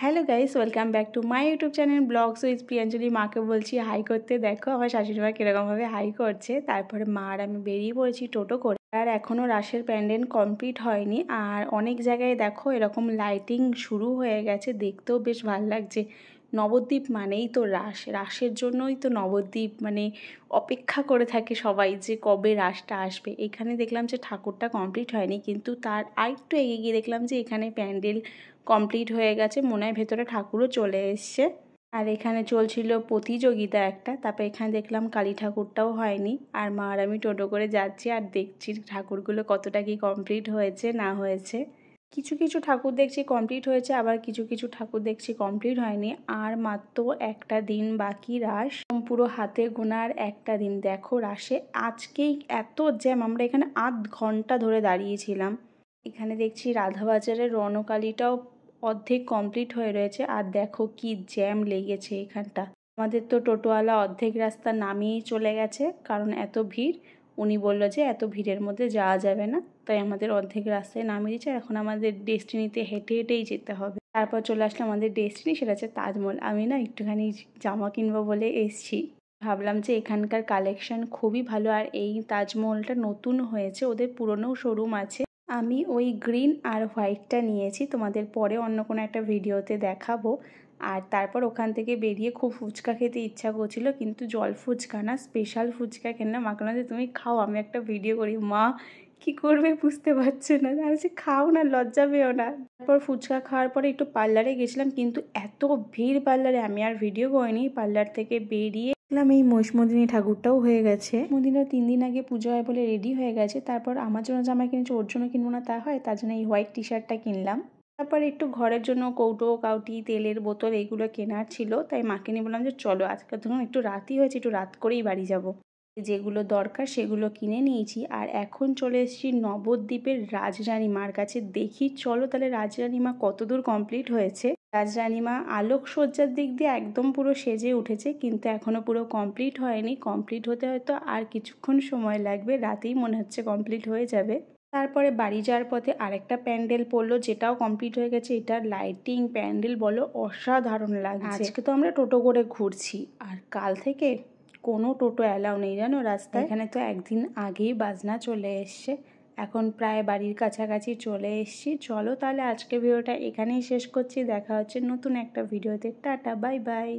Hello guys, welcome back to my YouTube channel blogs with Priyanjali. মাকে বলছি high করতে, দেখো আমার শাশুড়ি মা কীরকমভাবে হাই করছে। তারপরে মা আর আমি বেরিয়ে পড়েছি টোটো করে। আর এখনও রাসের প্যান্ডেল কমপ্লিট হয়নি, আর অনেক জায়গায় দেখো এরকম লাইটিং শুরু হয়ে গেছে, দেখতেও বেশ ভালো লাগছে। নবদ্বীপ মানেই তো রাস, রাসের জন্যই তো নবদ্বীপ, মানে অপেক্ষা করে থাকে সবাই যে কবে রাসটা আসবে। এখানে দেখলাম যে ঠাকুরটা কমপ্লিট হয়নি, কিন্তু তার আরেকটু এগিয়ে গিয়ে দেখলাম যে এখানে প্যান্ডেল কমপ্লিট হয়ে গেছে, মনে হয় ভেতরে ঠাকুরও চলে এসছে। আর এখানে চলছিল প্রতিযোগিতা একটা। তারপর এখানে দেখলাম কালী ঠাকুরটাও হয়নি, আর মা আর আমি টোটো করে যাচ্ছি আর দেখছি ঠাকুরগুলো কতটা কি কমপ্লিট হয়েছে না হয়েছে। কিছু কিছু ঠাকুর দেখছি কমপ্লিট হয়েছে, আবার কিছু কিছু ঠাকুর দেখছি কমপ্লিট হয়নি। আর মাত্র একটা দিন বাকি রাস, পুরো হাতে গোনার একটা দিন। দেখো রাসে আজকেই এত জ্যাম, আমরা এখানে 8 ঘন্টা ধরে দাঁড়িয়েছিলাম। এখানে দেখছি রাধাবাজারের রণকালীটাও অর্ধেক কমপ্লিট হয়ে রয়েছে, আর দেখো কি জ্যাম লেগেছে এখানটা। আমাদের তো টোটোওয়ালা অর্ধেক রাস্তা নামিয়েই চলে গেছে, কারণ এত ভিড়। উনি বললো যে এত ভিড়ের মধ্যে যাওয়া যাবে না, তাই আমাদের অর্ধেক রাস্তায় নামিয়ে দিয়েছে। এখন আমাদের ডেস্টিনিতে হেঁটে হেঁটেই যেতে হবে। তারপর চলে আসলো আমাদের ডেস্টিনি, সেটা হচ্ছে তাজমহল। আমি না একটুখানি জামা কিনবো বলে এসছি। ভাবলাম যে এখানকার কালেকশন খুবই ভালো, আর এই তাজমহলটা নতুন হয়েছে, ওদের পুরনো শোরুম আছে। আমি ওই গ্রিন আর হোয়াইটটা নিয়েছি, তোমাদের পরে অন্য কোনো একটা ভিডিওতে দেখাবো। আর তারপর ওখান থেকে বেরিয়ে খুব ফুচকা খেতে ইচ্ছা করছিল, কিন্তু জল ফুচকা না, স্পেশাল ফুচকা কিনলাম। মাকে বললাম যে তুমি খাও, আমি একটা ভিডিও করি। মা কি করবে বুঝতে পারছে না, আমি বলছি খাও না, লজ্জা পেও না। তারপর ফুচকা খাওয়ার পরে একটু পার্লারে গেছিলাম, কিন্তু এত ভিড় পার্লারে আমি আর ভিডিও করিনি। পার্লার থেকে বেরিয়ে দেখলাম এই মহিষমর্দিনী ঠাকুরটাও হয়ে গেছে। মন্দিরের 3 দিন আগে পুজো হয় বলে রেডি হয়ে গেছে। তারপর আমার জন্য জামা কিনেছি, ওর জন্য কিনবো না তা হয়, তার জন্য এই হোয়াইট টি শার্টটা কিনলাম। তারপর একটু ঘরের জন্য কৌটো কাউটি তেলের বোতল এইগুলো কেনার ছিল, তাই মাকে নিয়ে বললাম যে চলো, আজকে ধরুন একটু রাতই হয়েছে, একটু রাত করেই বাড়ি যাব। যেগুলো দরকার সেগুলো কিনে নিয়েছি। আর এখন চলে এসেছি নবদ্বীপের রাজরানীমার কাছে। দেখি চলো তাহলে রাজরানীমা কতদূর কমপ্লিট হয়েছে। রাজরানীমা আলোকসজ্জার দিক দিয়ে একদম পুরো সেজে উঠেছে, কিন্তু এখনও পুরো কমপ্লিট হয়নি। কমপ্লিট হতে হয়তো আর কিছুক্ষণ সময় লাগবে, রাতেই মনে হচ্ছে কমপ্লিট হয়ে যাবে। তারপরে বাড়ি যাওয়ার পথে আরেকটা প্যান্ডেল পড়লো, যেটাও কমপ্লিট হয়ে গেছে। এটার লাইটিং প্যান্ডেল বলো অসাধারণ লাগছে। আজকে তো আমরা টোটো করে ঘুরছি, আর কাল থেকে কোনো টোটো অ্যালাউ নেই জানো রাস্তায়। এখানে তো একদিন আগেই বাজনা চলে এসছে। এখন প্রায় বাড়ির কাছাকাছি চলে এসছি। চলো তাহলে আজকে ভিডিওটা এখানেই শেষ করছি, দেখা হচ্ছে নতুন একটা ভিডিওতে। Tata, bye bye.